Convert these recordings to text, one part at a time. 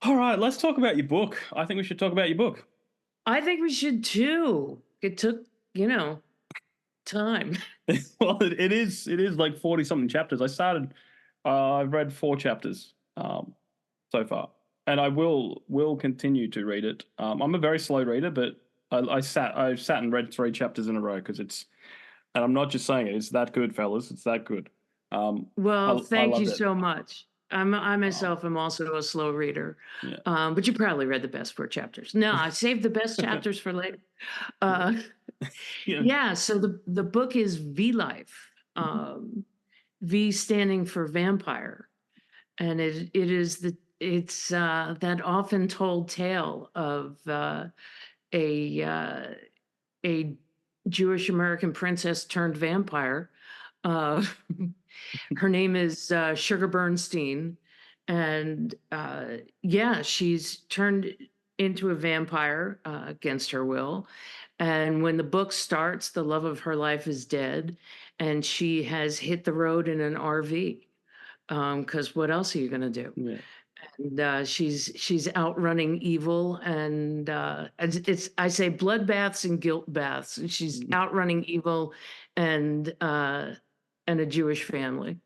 All right, let's talk about your book. I think we should talk about your book. I think we should too. It took, you know, time. Well, it is like 40 something chapters. I've read 4 chapters so far, and I will continue to read it. I'm a very slow reader, but I sat and read 3 chapters in a row because and I'm not just saying it. It's that good, fellas. It's that good. Um, Well, I thank you loved it. so much. I Um, myself am also a slow reader, yeah, but you probably read the best 4 chapters. No, I saved the best chapters for later. yeah, Uh, yeah. yeah, so the book is V Life. V standing for vampire, and it is it's that often told tale of a uh, a Jewish American princess turned vampire. Uh, her name is Sugar Bernstein, and yeah, she's turned into a vampire against her will. And when the book starts, the love of her life is dead, and she has hit the road in an RV. Because what else are you going to do? Yeah. And she's outrunning evil, and it's I say bloodbaths and guilt baths. She's outrunning evil, and uh, and a Jewish family.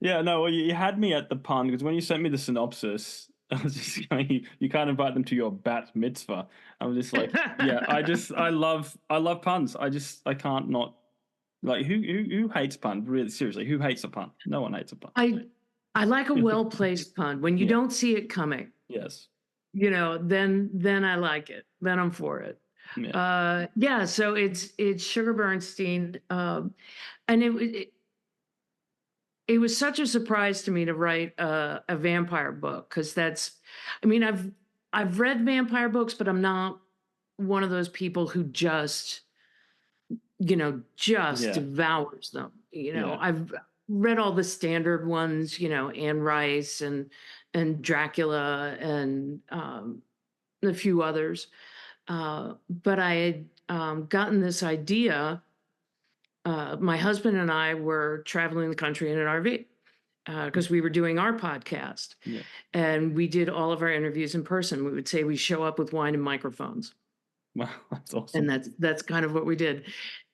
Yeah, no, well, you had me at the pun because when you sent me the synopsis, I was just going, you can't invite them to your bat mitzvah. I was just like, yeah, I love puns. I can't not like who hates pun? Really, seriously, who hates a pun? No one hates a pun. I I like a well placed pun when you Yeah, don't see it coming. yes, Then I like it. Then I'm for it. yeah, Yeah, so it's Sugar Bernstein, and it was such a surprise to me to write a vampire book because I mean, I've read vampire books, but I'm not one of those people who just yeah, devours them. yeah, I've read all the standard ones, Anne Rice and Dracula and a few others. But I had gotten this idea. My husband and I were traveling the country in an RV because we were doing our podcast, yeah. and we did all of our interviews in person. We would say we show up with wine and microphones, Wow, that's and awesome. that's kind of what we did.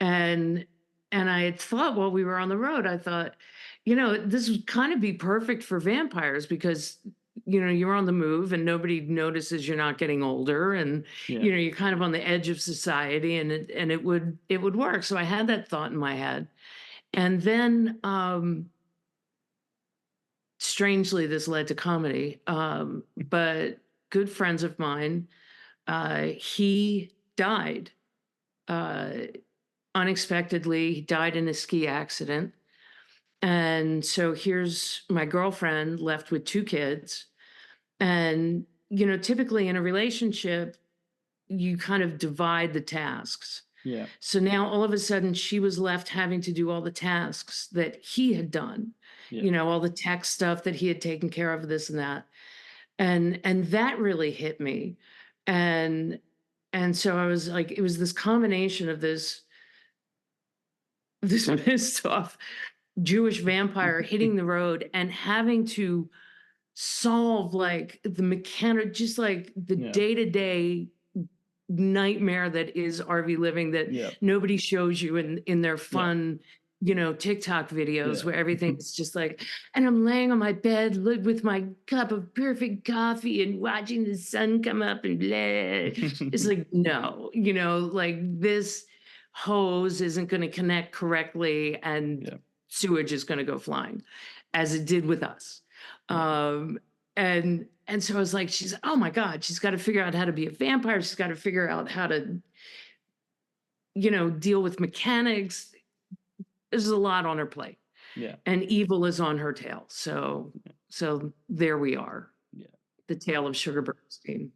And I had thought while we were on the road, I thought, this would kind of be perfect for vampires because you're on the move and nobody notices you're not getting older, and Yeah, you're kind of on the edge of society, and it would work. So I had that thought in my head, and then strangely this led to comedy. But good friends of mine, he died uh, unexpectedly. He died in a ski accident. And so here's my girlfriend left with 2 kids. And, typically in a relationship, you kind of divide the tasks. yeah, So now all of a sudden she was left having to do all the tasks that he had done, yeah, all the tech stuff that he had taken care of, this and that. And that really hit me. And so I was like, it was this combination of this pissed off Jewish vampire hitting the road and having to solve like the mechanic, just like the yeah, day to day nightmare that is RV living that yeah, nobody shows you in their yeah, fun, TikTok videos yeah. where everything's just like, and I'm laying on my bed with my cup of perfect coffee and watching the sun come up and blah. It's like, no, like this hose isn't going to connect correctly and Yeah, sewage is going to go flying as it did with us. yeah, Um, and so I was like, oh my God, she's got to figure out how to be a vampire. She's got to figure out how to, deal with mechanics. There's a lot on her plate. yeah, And evil is on her tail. So there we are. yeah. The tale of Sugar Bernstein.